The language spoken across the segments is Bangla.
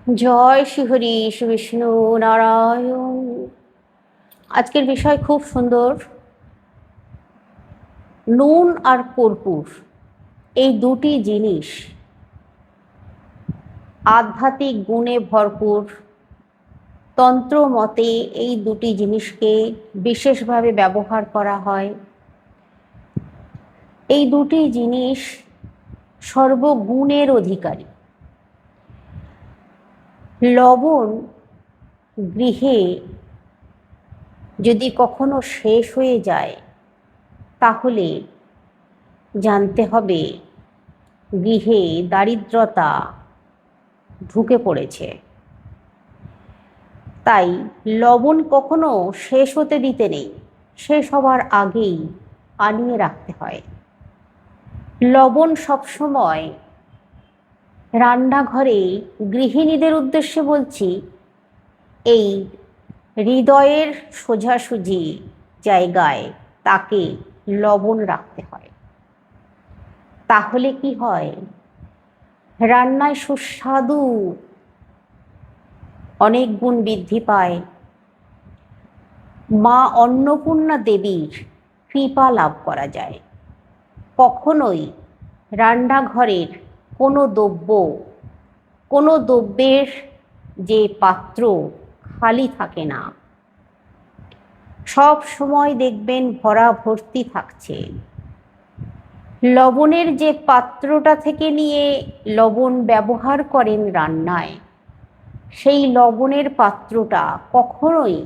জয় শ্রীহরি শ্রী বিষ্ণু নারায়ণ। আজকের বিষয় খুব সুন্দর। নুন আর কর্পূর, এই দুটি জিনিস আধ্যাত্মিক গুণে ভরপুর। তন্ত্র মতে এই দুটি জিনিসকে বিশেষভাবে ব্যবহার করা হয়। এই দুটি জিনিস সর্বগুণের অধিকারী। লবণ গৃহে যদি কখনো শেষ হয়ে যায় তাহলে জানতে হবে গৃহে দারিদ্রতা ঢুকে পড়েছে। তাই লবণ কখনো শেষ হতে দিতে নেই, শেষ হবার আগেই আনিয়ে রাখতে হয়। লবণ সবসময় রান্নাঘরে, গৃহিণীদের উদ্দেশ্যে বলছি, এই হৃদয়ের সোজাসুজি জায়গায় তাকে লবণ রাখতে হয়। তাহলে কি হয়, রান্নায় সুস্বাদু অনেক গুণ বৃদ্ধি পায়। মা অন্নপূর্ণা দেবীর কৃপা লাভ করা যায়। কখনোই রান্নাঘরের কোনো দ্রব্যের যে পাত্র খালি থাকে না, সব সময় দেখবেন ভরা ভর্তি থাকছে। লবণের যে পাত্রটা থেকে নিয়ে লবণ ব্যবহার করেন রান্নায়, সেই লবণের পাত্রটা কখনোই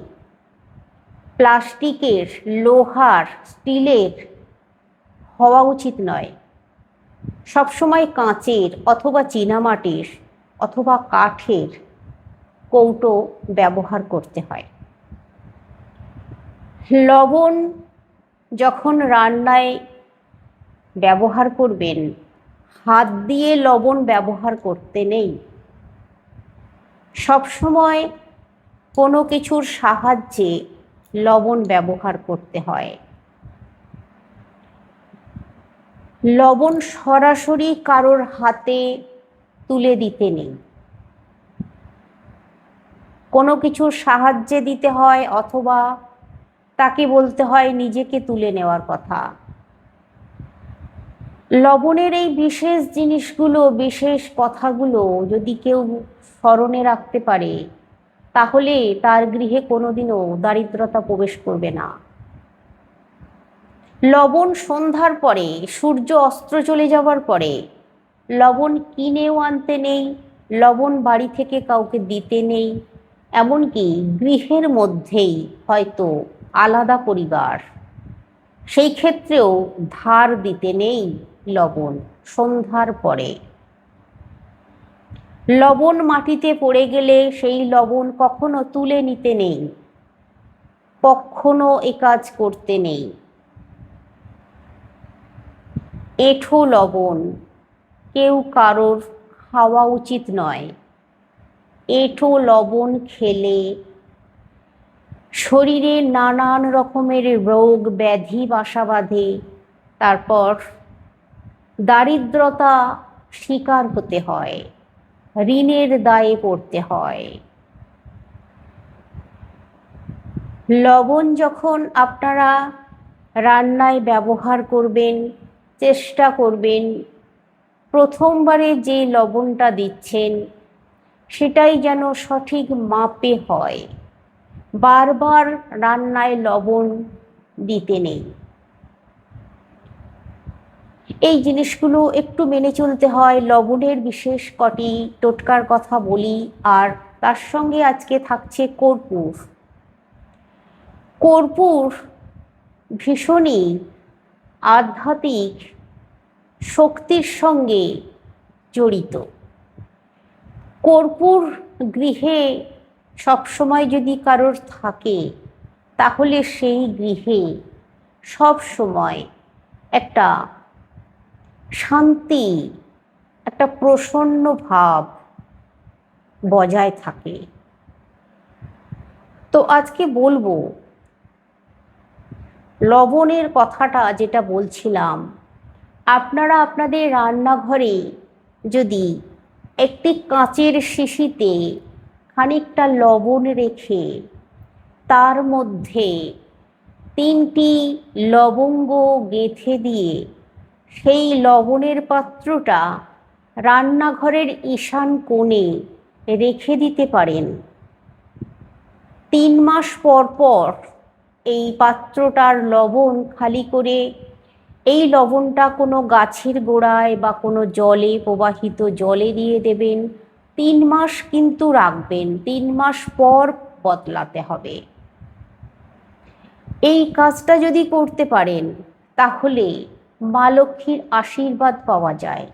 প্লাস্টিকের, লোহার, স্টিলের হওয়া উচিত নয়। সবসময় কাঁচের অথবা চীনামাটির অথবা কাঠের কৌটো ব্যবহার করতে হয়। লবণ যখন রান্নায় ব্যবহার করবেন, হাত দিয়ে লবণ ব্যবহার করতে নেই। সবসময় কোনো কিছুর সাহায্যে লবণ ব্যবহার করতে হয়। লবণ সরাসরি কারোর হাতে তুলে দিতে নেই, কোনো কিছুর সাহায্যে দিতে হয় অথবা তাকে বলতে হয় নিজেকে তুলে নেওয়ার কথা। লবণের এই বিশেষ জিনিসগুলো, বিশেষ কথাগুলো যদি কেউ স্মরণে রাখতে পারে, তাহলে তার গৃহে কোনোদিনও দারিদ্রতা প্রবেশ করবে না। লবণ সন্ধ্যার পরে, সূর্য অস্ত চলে যাওয়ার পরে লবণ কিনেও আনতে নেই, লবণ বাড়ি থেকে কাউকে দিতে নেই। এমনকি গৃহের মধ্যেই হয়তো আলাদা পরিবার, সেই ক্ষেত্রেও ধার দিতে নেই লবণ সন্ধ্যার পরে। লবণ মাটিতে পড়ে গেলে সেই লবণ কখনো তুলে নিতে নেই, কখনো এ কাজ করতে নেই। এঁঠো লবণ কেউ কারোর খাওয়া উচিত নয়। এঁঠো লবণ খেলে শরীরে নানান রকমের রোগ ব্যাধি বাসা বাঁধে। তারপর দারিদ্রতা শিকার হতে হয়, ঋণের দায়ে পড়তে হয়। লবণ যখন আপনারা রান্নায় ব্যবহার করবেন, চেষ্টা করবেন প্রথমবারে যে লবণটা দিচ্ছেন সেটাই যেন সঠিক মাপে হয়। বারবার রান্নায় লবণ দিতে নেই। এই জিনিসগুলো একটু মেনে চলতে হয়। লবণের বিশেষ কটি টোটকার কথা বলি, আর তার সঙ্গে আজকে থাকছে কর্পূর। কর্পূর ভীষণই আধ্যাত্মিক শক্তির সঙ্গে জড়িত। কর্পূর গৃহে সবসময় যদি কারোর থাকে, তাহলে সেই গৃহে সব সময় একটা শান্তি, একটা প্রসন্ন ভাব বজায় থাকে। তো আজকে বলবো লবণের কথাটা, যেটা বলছিলাম, আপনারা আপনাদের রান্নাঘরে যদি একটি কাঁচের শিশিতে খানিকটা লবণ রেখে তার মধ্যে 3টি লবঙ্গ গেঁথে দিয়ে সেই লবণের পাত্রটা রান্নাঘরের ঈশান কোণে রেখে দিতে পারেন। 3 মাস পর পর এই পাত্রটার লবণ খালি করে এই লবণটা কোনো গাছের গোড়ায় বা কোনো জলে, প্রবাহিত জলে দিয়ে দেবেন। 3 মাস কিন্তু রাখবেন, 3 মাস পর বদলাতে হবে। এই কাজটা যদি করতে পারেন তাহলে মা লক্ষ্মীর আশীর্বাদ পাওয়া যায়।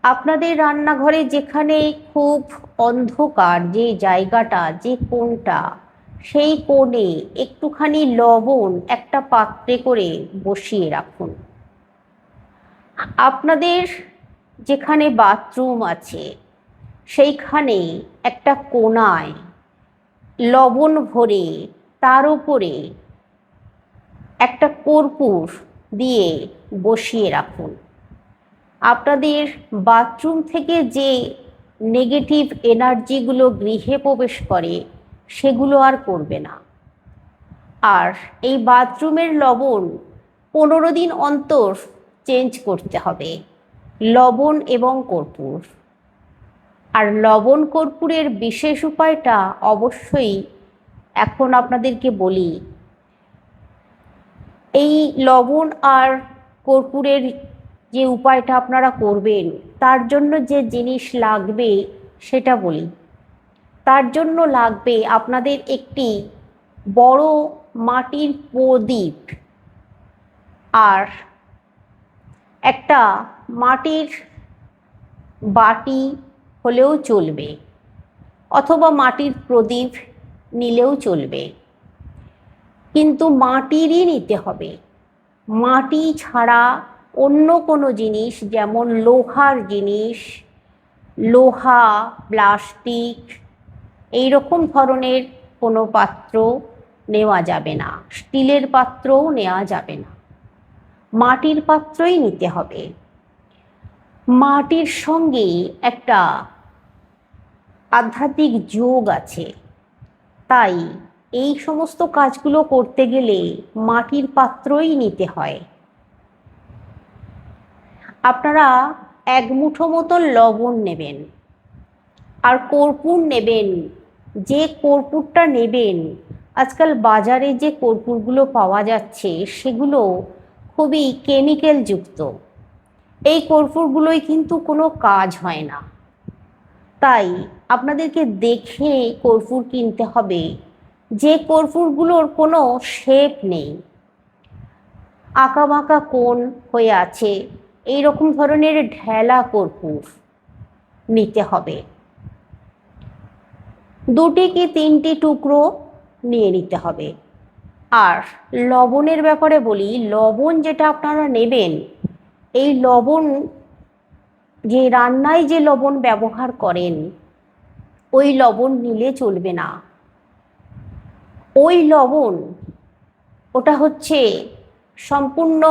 আপনাদের রান্নাঘরে যেখানে খুব অন্ধকার, যে জায়গাটা, যে কোণটা, সেই কোণে একটুখানি লবণ একটা পাত্রে করে বসিয়ে রাখুন। আপনাদের যেখানে বাথরুম আছে সেইখানে একটা কোণায় লবণ ভরে তার উপরে একটা কর্পূর দিয়ে বসিয়ে রাখুন। আপনাদের বাথরুম থেকে যে নেগেটিভ এনার্জিগুলো গৃহে প্রবেশ করে সেগুলো আর করবে না। আর এই বাথরুমের লবণ 15 দিন অন্তর চেঞ্জ করতে হবে, লবণ এবং কর্পূর। আর লবণ কর্পূরের বিশেষ উপায়টা অবশ্যই এখন আপনাদেরকে বলি। এই লবণ আর কর্পূরের যে উপায়টা আপনারা করবেন তার জন্য যে জিনিস লাগবে সেটা বলি। তার জন্য লাগবে আপনাদের একটি বড় মাটির প্রদীপ আর একটা মাটির বাটি হলেও চলবে, অথবা মাটির প্রদীপ নিলেও চলবে, কিন্তু মাটিরই নিতে হবে। মাটি ছাড়া অন্য কোনো জিনিস, যেমন লোহার জিনিস, লোহা, প্লাস্টিক, এই রকম ধরনের কোনো পাত্র নেওয়া যাবে না, স্টিলের পাত্রও নেওয়া যাবে না, মাটির পাত্রই নিতে হবে। মাটির সঙ্গে একটা আধ্যাত্মিক যোগ আছে, তাই এই সমস্ত কাজগুলো করতে গেলে মাটির পাত্রই নিতে হয়। আপনারা 1 মুঠো মতন লবণ নেবেন আর কর্পূর নেবেন। যে কর্পূরটা নেবেন, আজকাল বাজারে যে কর্পূরগুলো পাওয়া যাচ্ছে সেগুলো খুবই কেমিক্যাল যুক্ত। এই কর্পূরগুলোই কিন্তু কোনো কাজ হয় না, তাই আপনাদেরকে দেখে কর্পূর কিনতে হবে। যে কর্পূরগুলোর কোনো শেপ নেই, আঁকাবাঁকা কোণ হয়ে আছে, এই রকম ধরনের ঢেলা কর্পূর নিতে হবে। 2টি কি 3টি টুকরো নিয়ে নিতে হবে। আর লবণের ব্যাপারে বলি, লবণ যেটা আপনারা নেবেন, এই লবণ যে রান্নায় যে লবণ ব্যবহার করেন ওই লবণ নিলে চলবে না। ওই লবণ, ওটা হচ্ছে সম্পূর্ণ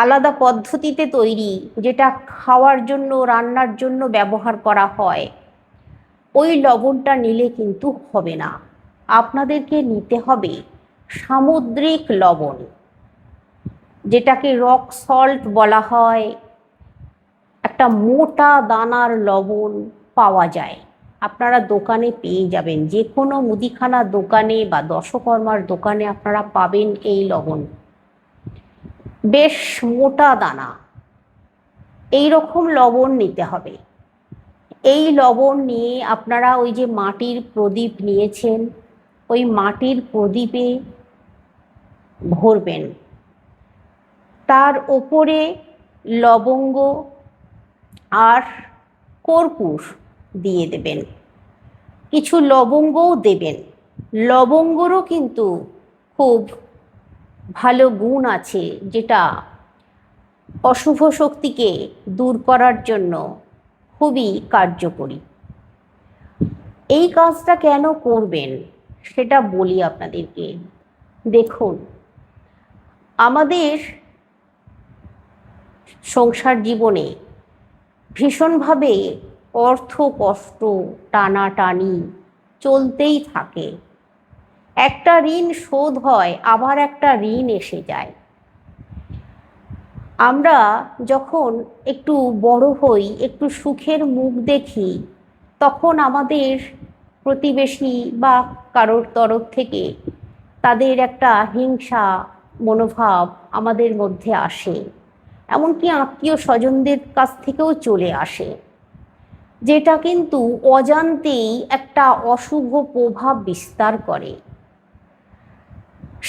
আলাদা পদ্ধতিতে তৈরি, যেটা খাওয়ার জন্য, রান্নার জন্য ব্যবহার করা হয়। ওই লবণটা নিলে কিন্তু হবে না। আপনাদেরকে নিতে হবে সামুদ্রিক লবণ, যেটাকে রক সল্ট বলা হয়। একটা মোটা দানার লবণ পাওয়া যায়, আপনারা দোকানে পেয়ে যাবেন, যে কোনো মুদিখানা দোকানে বা দশকর্মার দোকানে আপনারা পাবেন এই লবণ। বেশ মোটা দানা, এই রকম লবণ নিতে হবে। এই লবণ নিয়ে আপনারা ওই যে মাটির প্রদীপ নিয়েছেন, ওই মাটির প্রদীপে ভরবেন। তার ওপরে লবঙ্গ আর কর্পূর দিয়ে দেবেন, কিছু লবঙ্গও দেবেন। লবঙ্গরও কিন্তু খুব ভালো গুণ আছে, যেটা অশুভ শক্তিকে দূর করার জন্য খুবই কার্যকরী। এই কাজটা কেন করবেন সেটা বলি আপনাদেরকে। দেখুন, আমাদের সংসার জীবনে ভীষণভাবে অর্থ কষ্ট টানাটানি চলতেই থাকে। একটা ঋণ শোধ হয়, আবার একটা ঋণ এসে যায়। আমরা যখন একটু বড় হই, একটু সুখের মুখ দেখি, তখন আমাদের প্রতিবেশী বা কারোর তরফ থেকে তাদের একটা হিংসা মনোভাব আমাদের মধ্যে আসে, এমনকি আত্মীয় স্বজনদের কাছ থেকেও চলে আসে, যেটা কিন্তু অজান্তেই একটা অশুভ প্রভাব বিস্তার করে।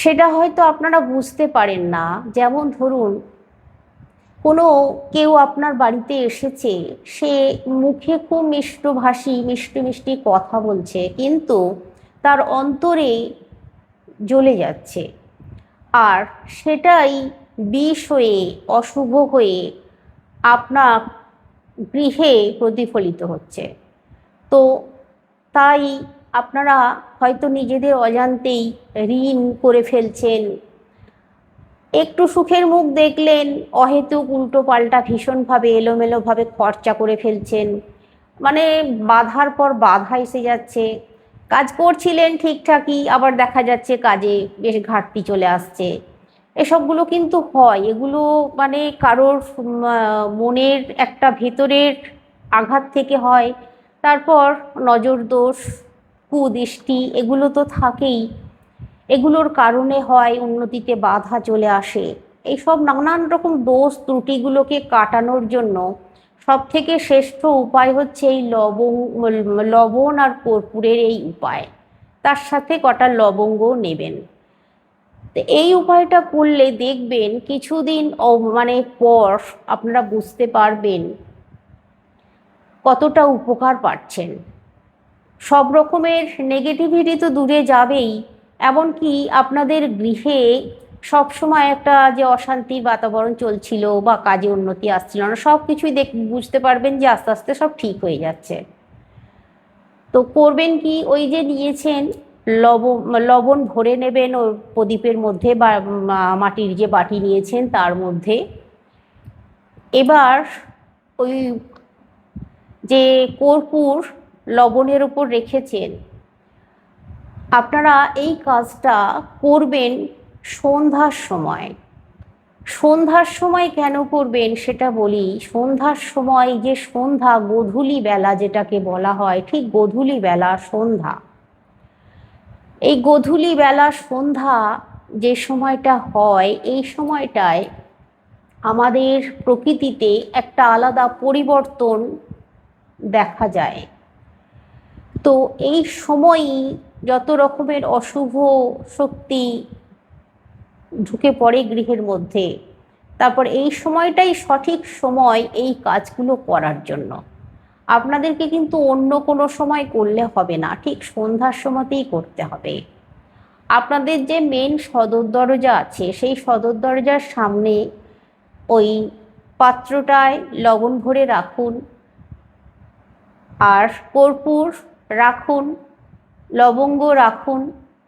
সেটা হয়তো আপনারা বুঝতে পারেন না। যেমন ধরুন, কোনো কেউ আপনার বাড়িতে এসেছে, সে মুখে খুব মিষ্টভাষী মিষ্টি মিষ্টি কথা বলছে, কিন্তু তার অন্তরে জ্বলে যাচ্ছে, আর সেটাই বিষ হয়ে অশুভ হয়ে আপনার গৃহে প্রতিফলিত হচ্ছে। তো তাই আপনারা হয়তো নিজেদের অজান্তেই ঋণ করে ফেলছেন। একটু সুখের মুখ দেখলেন, অহেতুক উল্টো পাল্টা ভীষণভাবে এলোমেলোভাবে খরচা করে ফেলছেন, মানে বাধার পর বাধা এসে যাচ্ছে। কাজ করছিলেন ঠিকঠাকই, আবার দেখা যাচ্ছে কাজে বেশ ঘাটতি চলে আসছে। এসবগুলো কিন্তু হয়, এগুলো মানে কারোর মনের একটা ভেতরের আঘাত থেকে হয়। তারপর নজর দোষ, কুদৃষ্টি, এগুলো তো থাকেই। এগুলোর কারণে হয় উন্নতিতে বাধা চলে আসে। এইসব নানান রকম দোষ ত্রুটিগুলোকে কাটানোর জন্য সবথেকে শ্রেষ্ঠ উপায় হচ্ছে এই লবণ আর কর্পূরের এই উপায়। তার সাথে কটা লবঙ্গও নেবেন। তো এই উপায়টা করলে দেখবেন কিছুদিন মানে পর আপনারা বুঝতে পারবেন কতটা উপকার পাচ্ছেন। সব রকমের নেগেটিভিটি তো দূরে যাবেই, এমনকি আপনাদের গৃহে সবসময় একটা যে অশান্তির বাতাবরণ চলছিল বা কাজে উন্নতি আসছিল না, সব কিছুই বুঝতে পারবেন যে আস্তে আস্তে সব ঠিক হয়ে যাচ্ছে। তো করবেন কি, ওই যে নিয়েছেন লবণ ভরে নেবেন ওই প্রদীপের মধ্যে বা মাটির যে বাটি নিয়েছেন তার মধ্যে। এবার ওই যে কর্পূর লবণের উপর রেখেছেন, আপনারা এই কাজটা করবেন সন্ধ্যার সময়। সন্ধ্যার সময় কেন করবেন সেটা বলি। সন্ধ্যার সময়, যে সন্ধ্যা গোধূলি বেলা যেটাকে বলা হয়, ঠিক গোধূলি বেলা সন্ধ্যা, এই গোধূলি বেলা সন্ধ্যা যে সময়টা হয়, এই সময়টায় আমাদের প্রকৃতিতে একটা আলাদা পরিবর্তন দেখা যায়। তো এই সময়ই যত রকমের অশুভ শক্তি ঢুকে পড়ে গৃহের মধ্যে, তারপর এই সময়টাই সঠিক সময় এই কাজগুলো করার জন্য। আপনাদেরকে কিন্তু অন্য কোনো সময় করলে হবে না, ঠিক সন্ধ্যার সময়তেই করতে হবে। আপনাদের যে মেন সদর দরজা আছে, সেই সদর দরজার সামনে ওই পাত্রটায় লবণ ভরে রাখুন, আর কর্পূর রাখুন, লবঙ্গ রাখুন,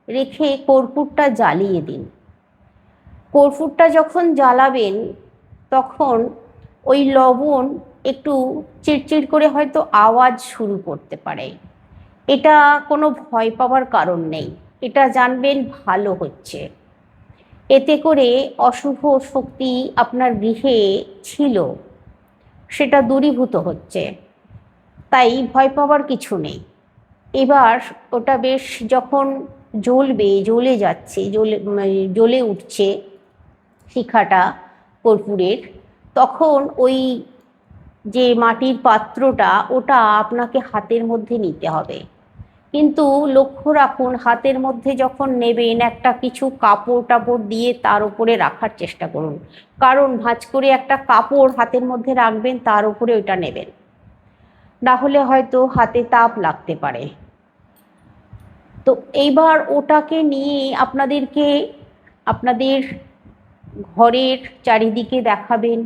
রেখে কর্পূরটা জ্বালিয়ে দিন। কর্পূরটা যখন জ্বালাবেন তখন ওই লবণ একটু চিড়চিড় করে হয়তো আওয়াজ শুরু করতে পারে। এটা কোনো ভয় পাওয়ার কারণ নেই, এটা জানবেন ভালো হচ্ছে। এতে করে অশুভ শক্তি আপনার গৃহে ছিল সেটা দূরীভূত হচ্ছে, তাই ভয় পাওয়ার কিছু নেই। এবার ওটা বেশ যখন জ্বলবে, জ্বলে যাচ্ছে, জ্বলে উঠছে শিখাটা কর্পূরের, তখন ওই যে মাটির পাত্রটা ওটা আপনাকে হাতের মধ্যে নিতে হবে। কিন্তু লক্ষ্য রাখুন, হাতের মধ্যে যখন নেবেন একটা কিছু কাপড় টাপড় দিয়ে তার উপরে রাখার চেষ্টা করুন, কারণ ভাঁজ করে একটা কাপড় হাতের মধ্যে রাখবেন, তার উপরে ওইটা নেবেন, না হলে হয়তো হাতে তাপ লাগতে পারে। তো এইবার ওটাকে নিয়ে আপনাদেরকে আপনাদের ঘরের চারিদিকে দেখাবেন,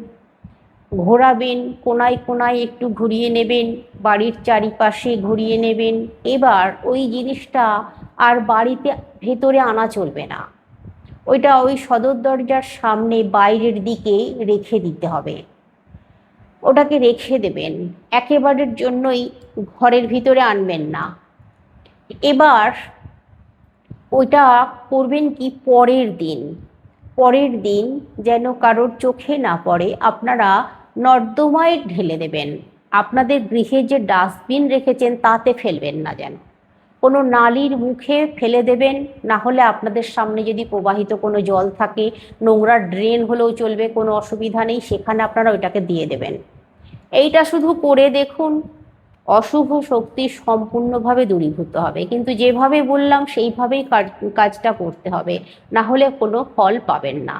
ঘোরাবেন, কোনায় কোনায় একটু ঘুরিয়ে নেবেন, বাড়ির চারিপাশে ঘুরিয়ে নেবেন। এবার ওই জিনিসটা আর বাড়িতে ভেতরে আনা চলবে না, ওইটা ওই সদর দরজার সামনে বাইরের দিকে রেখে দিতে হবে। ওটাকে রেখে দেবেন, একেবারের জন্যই ঘরের ভিতরে আনবেন না। এবার ওইটা করবেন কি, পরের দিন যেন কারোর চোখে না পড়ে, আপনারা নর্দমায় ঢেলে দেবেন। আপনাদের গৃহে যে ডাস্টবিন রেখেছেন তাতে ফেলবেন না, যেন কোনো নালীর মুখে ফেলে দেবেন। না হলে আপনাদের সামনে যদি প্রবাহিত কোনো জল থাকে, নোংরা ড্রেন হলেও চলবে, কোনো অসুবিধা নেই, সেখানে আপনারা ওইটাকে দিয়ে দেবেন। এইটা শুধু করে দেখুন, অশুভ শক্তি সম্পূর্ণভাবে দূরীভূত হবে। কিন্তু যেভাবে বললাম সেইভাবেই কাজটা করতে হবে, না হলে কোনো ফল পাবেন না।